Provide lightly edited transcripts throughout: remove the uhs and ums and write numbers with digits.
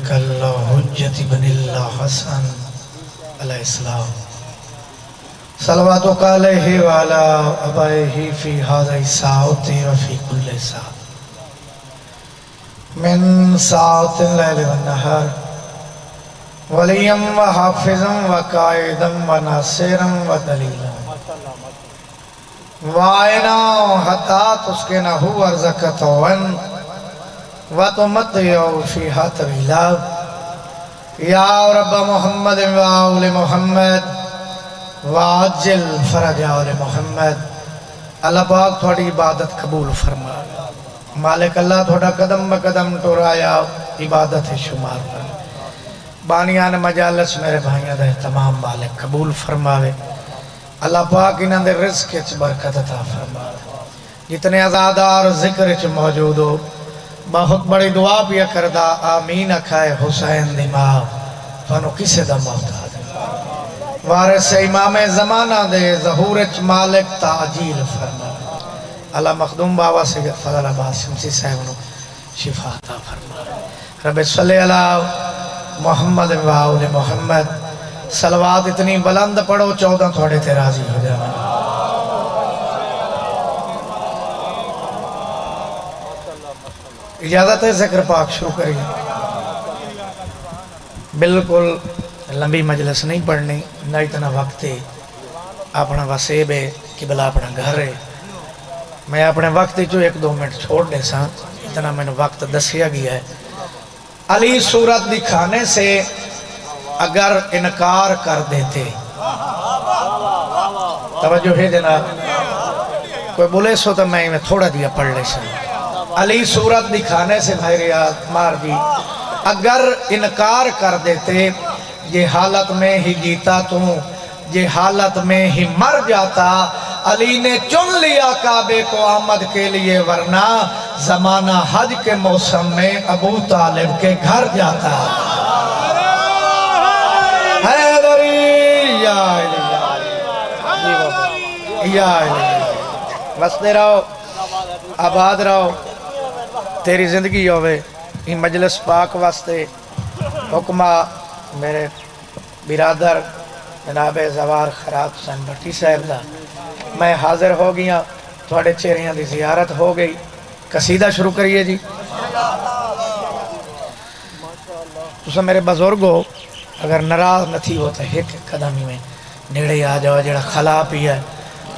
کل حجت بن اللہ حسن علیہ السلام صلواتک علیہ وعلا ابائہ فی ھذا الساعۃ وفی کل ساعۃ من ساعۃ اللیل والنہار ولیا وحافظا وقائدا وناصرا ودلیلا وعینا حتی تسکنہ ارضک طوعا وتمتع فیہا طویلا یا رب محمد وآل محمد وعجل فرج آل محمد۔ اللہ پاک تھوڑی عبادت قبول فرما، مالک اللہ تھوڑا قدم بقدم ٹورایا عبادت شمار پر، بانیان مجالس میرے بھائیاں دے تمام مالک قبول فرماوے، اللہ پاک انہاں دے رزق اچ برکت عطا فرماوے، جتنے عزادار ذکر اچ موجود ہو بہت بڑی دعا پیا کردہ آمین اکھائے حسین دی ماں فانو کسے دا محتاج وارث امام زمانہ دے ظہور اچ مالک تعجیل فرما، اللہ مخدوم بابا سے فضل عباس شمسی صاحب نو شفا عطا فرما۔ رب صلی اللہ محمد و آل محمد، صلوات اتنی بلند پڑھو 14 تھوڑے تے راضی ہو جائے۔ اجازت ہے ذکر پاک شروع کریے، بالکل لمبی مجلس نہیں پڑھنی، نہ اتنا وقت ہے، اپنا وسیب ہے قبلہ اپنا گھر ہے، میں اپنے وقت جو 1-2 منٹ چھوڑ دے ساں، اتنا میں نے وقت دسیا گیا ہے۔ علی صورت دکھانے سے اگر انکار کر دیتے، توجہ ہے جناب، کوئی بولے سو تو میں تھوڑا دیا پڑھ لے ساں۔ علی صورت دکھانے سے بھائی ریاض مار جی اگر انکار کر دیتے، یہ حالت میں ہی جیتا تو یہ حالت میں ہی مر جاتا، علی نے چن لیا کعبے کو آمد کے لیے، ورنہ زمانہ حج کے موسم میں ابو طالب کے گھر جاتا۔ حیدری یا علی یا علی، بستے رہو آباد رہو، تیری زندگی ہوئے۔ ان مجلس پاک واسطے حکمہ میرے برادر جناب زوار خراب حسین بھٹی صاحب دا میں حاضر ہو گیا، تھوڑے چہریاں دی زیارت ہو گئی، قصیدہ شروع کریے جی۔ تسا میرے بزرگ ہو، اگر ناراض نہ تھی ہوتا ہے ایک قدمی میں نیڑے آ جاؤ، جڑا خلا پی ہے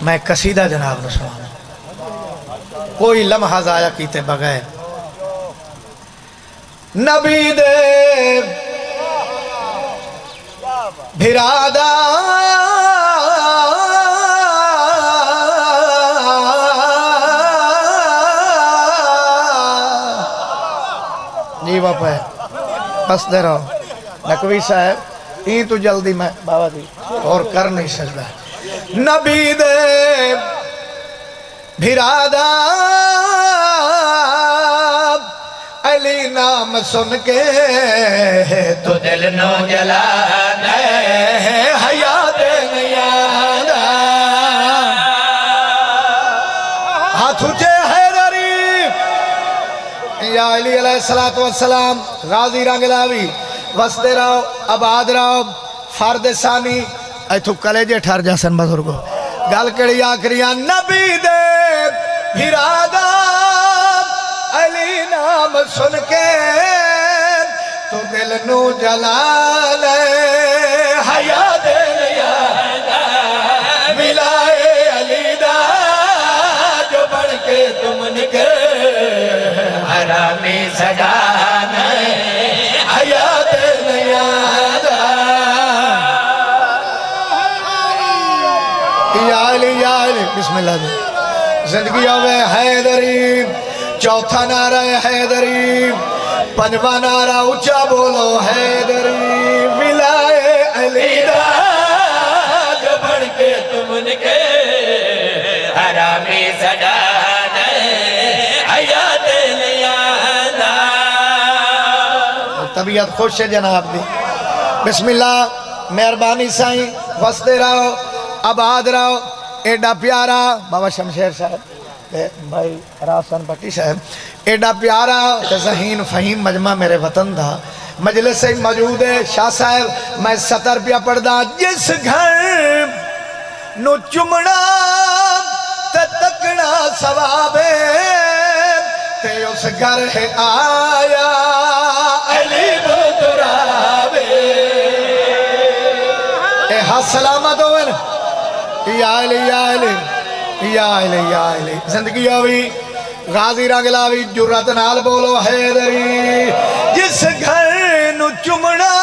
میں قصیدہ جناب نے سنانا، کوئی لمحہ ضائع کیتے بغیر۔ نبی دے بھرادا جی باپا ہے بس دے رہو نقوی صاحب این تو جلدی میں بابا جی اور کر نہیں سکتا۔ نبی دے بھرادا علی نام سن کے تو دل نو جلانا ہے، حیات نہیں آنا ہاتھ اٹھے حیدری یا علی علیہ السلام غازی رنگلاوی وستے رہو آباد رہو فرد ثانی ایتھو کلیجے ٹھار جاسن بزرگو گل کڑی آکریاں نبی دے بھرادا علی نام سن کے تو دل نو جلال حیات نیادا ملائے علی دا جو بڑھ کے تم نکے حرامی سجانا حیات نیادا یا علی بسم اللہ دی زندگی ہوئے حیدری، چوتھا نعرہ حیدری، پنجواں نعرہ اچھا بولو حیدری، ملائے علی دا جو بڑھ کے تم نکے حرامی سجانا حیات نیادا۔ طبیعت خوش ہے جناب دی، بسم اللہ مہربانی سائیں وستے رہو آباد رہو۔ ایڈا پیارا بابا شمشیر صاحب بھائی راسن بھٹی صاحب ایڈا پیارا ذہین فہیم مجمع میرے وطن دا، مجلس سے موجود ہے شاہ صاحب میں سطر پہ پڑھدا جس گھر نو چمنا تے تکنا ثواب تے اس گھر ہے آیا علی بطرابے اے ہاں سلامت ہوئن یا علی یا علی یا علی یا علی زندگی ہوئی غازی رنگلاوی جرات نال بولو حیدری جس گھر نو چمنا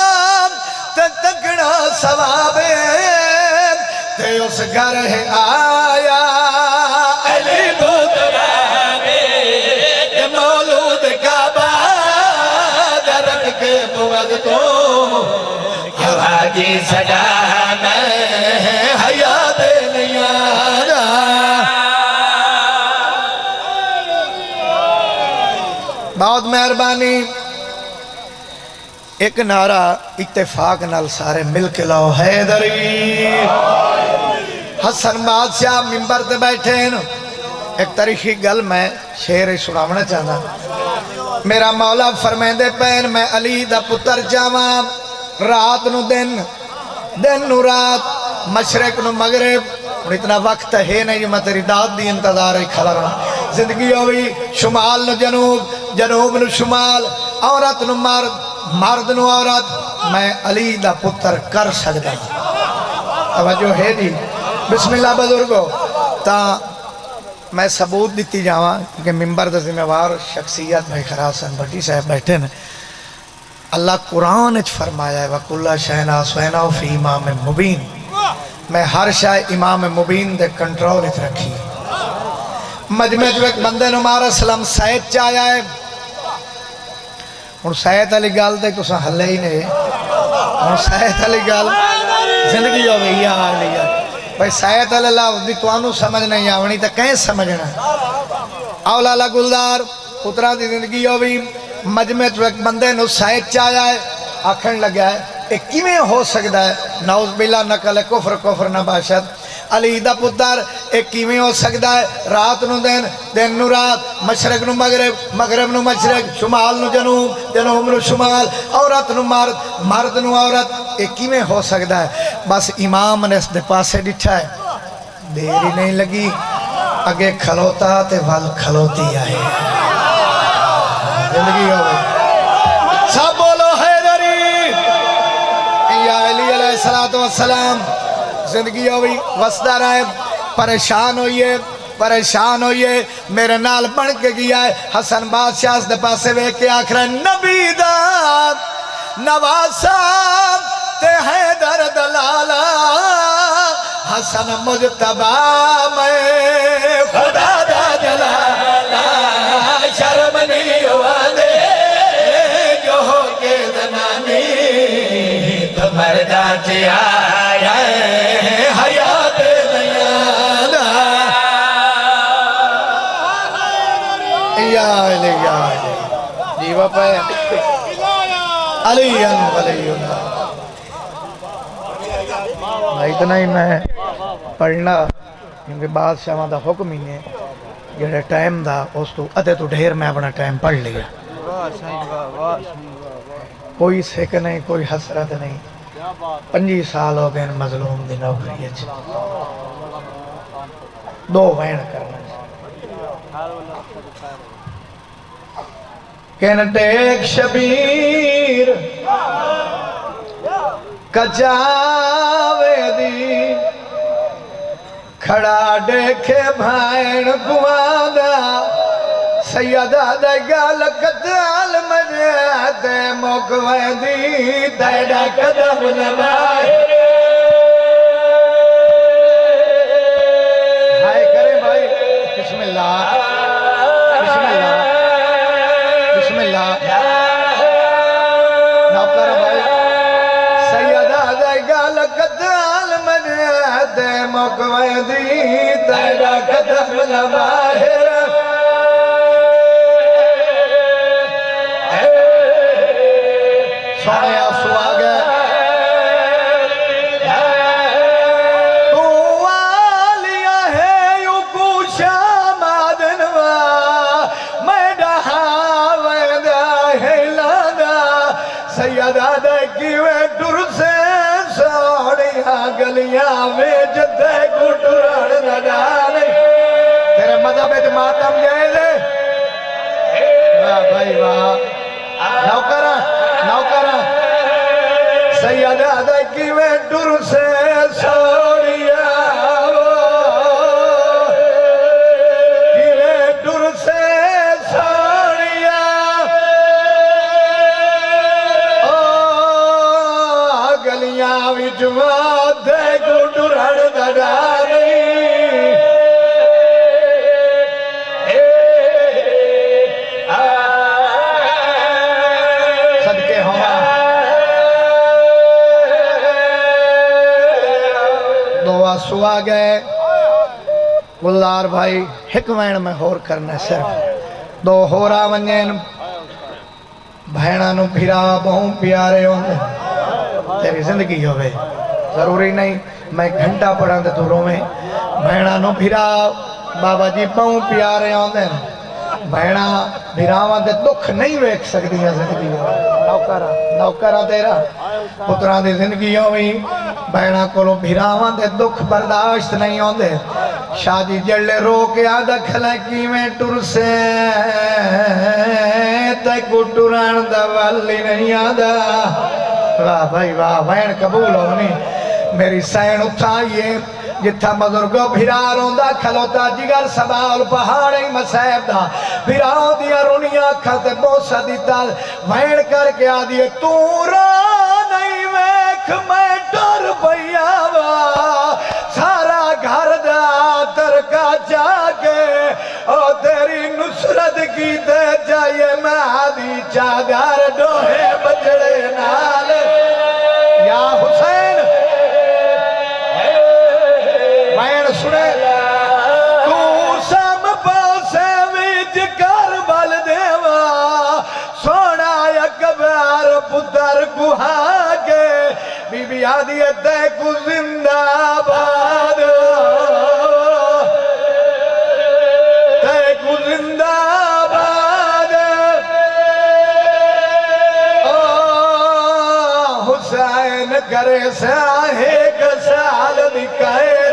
تے تکنا ثوابے تے اس گھر ہے آیا علی بطرابے اے مولود کعبہ درد کے بود تو حواجی سجانا حیات نہیں آنا بہت مہربانی ایک نعرہ اتفاق نال سارے مل کے لاؤ حیدری حسن بادشاہ ممبر تے بیٹھے ہیں ایک تاریخی گل میں شعر سناونا چاہنا میرا مولا فرمیندے پین میں علی دا پتر جاواں رات نو دن دن نو رات مشرق نو مغرب اور اتنا وقت ہے نہیں میں تیری داد دی انتظار ہی کھلا رہا زندگی ہوئی شمال نو جنوب جنوب نو شمال عورت نو مرد مرد نو عورت میں علی دا پتر کر سکتا توجہ ہے جی بسم اللہ بزرگو تا میں ثبوت دیتی جاواں کہ ممبر دا ذمہ وار شخصیت بھائی خراسن بھٹی صاحب بیٹھے ہیں اللہ قرآن اچھ فرمایا ہے وَقُلَّ شَيْنَا سُوَيْنَا فِي امام مبین میں ہر شاہ امام مبین دے کنٹرول اچھ رکھی مجمع جو ایک بندے نمارا سلام سید چاہیا ہے اور سید علی گال دے تو سا حلے ہی نہیں اور سید علی گال زندگی ہو گئی یا علی گال بھائی سید علی اللہ دی توانو سمجھ نہیں آونی تا کہیں سمجھنا اولالا گلدار اترا دی زندگی ہو گئی مجمع تو ایک بندے نو سائد چاہیا ہے آکھن لگا ہے ایک کیویں ہو سکتا ہے نعوذ باللہ نقل کفر کفر نباشد علی دا پتر ایک کیویں ہو سکتا ہے رات نو دن دن نو رات مشرق نو مغرب مغرب نو مشرق شمال نو جنوب جنوب نو شمال عورت نو مرد مرد نو عورت ایک کیویں ہو سکتا ہے بس امام نے اس دے پاسے ڈٹھا ہے دیری نہیں لگی اگے کھلوتا تے وال کھلوتی آئے زندگی ہو گئی سب بولو حیدری یا علی علیہ السلام زندگی ہو گئی وسدہ رہے پریشان ہوئیے میرے نال بڑھ کے گیا ہے حسن بادشاہ دے پاسے وے کے آخر نبی دا نواسا تے حیدر دلالا حسن مجتبہ میں خدا دا جلالا شرم نہیں ہوا دے جو ہو کے زنانی تو مردہ چی آیا ہے حیات نیانا یا علی یا علی جیوہ پہ علی ولی اللہ اتنا ہی میں پڑھنا کیونکہ بادشاہ دا حکم ہی ہے جڑے ٹائم دا اس تو ادھے تو ڈھیر میں اپنا ٹائم پڑھ لیا کوئی سکھ نہیں کوئی حسرت نہیں 5 سال ہو گئے مظلوم دی نوکری اچھ 2 وین کرنا کہنا ٹیک شبیر کچاوے دی کھڑا دیکھے بھائن گوانا سیدہ دے گال قتال مجھے موقوے دی دیڑا قدم نمائے ہائے کریں بھائی بسم اللہ بسم اللہ بسم اللہ نوکر بھائی سیدہ دے گال قتال مجھے موقوے دی دیڑا قدم نمائے سونے آسو آگے تو آلیا ہے یو کوشا مادنوا میں ڈہا ویدہ ہے لانا سیدہ دے کیویں ٹر سے سوڑیاں گلیاں میں جدے کو ٹرڑ نہ ڈالے تیرے مذہب ہے ماتم جائز ہے واہ بھائی واہ نوکرہ سیدہ دے کیویں ٹر سے سوڑیاں کیویں ٹر سے دے کو ٹرڑ نہ ڈالے صدقے ہوا دو آسو آ گئے گلدار بھائی ہک وین میں ہور کرنے صرف دو ہورا ونجین بھینا نو بھیرا بہوں پیارے ہوں تیری زندگی ہوئے ضروری نہیں میں گھنٹہ پڑھا دے تو رومیں بھینا نو بھیرا بابا جی پاؤں پیارے ہوندے بھینا بھیراواں دے دکھ نہیں ویکھ سکتی ہیں زندگی ہوئے نوکرہ تیرا پتران دے زندگی ہوئی بھینا کولو بھیراواں دے دکھ برداشت نہیں ہوندے شاہ جی جلے رو کے آدھا کھلکی میں ٹر سے تے کو ٹران دا والی نہیں آدھا واہ بھائی واہ بین قبول ہونی میری سین اٹھائیے جتھا بزرگو بھیرا روندہ کھلوتا جگر سبال پہاڑی مسیب دا بھیرا دیا رونیا کھتے بوسا دیتا بین کر کے آدھیے تو را نہیں ویکھ میں ڈر بیاوا سارا گھر دا ترکا جاگے اور تیری نصرت کی دے جائے میں آدھی چادر ڈوہے بچڑے نال یا حسین وین سنے تو سم پاسے ویج کربل دیوا سونا اکبر پتر کو آگے بی بی آدھی تے کو زندہ باد تے کو زندہ باد حسین کرے سے ایک سال دکھائے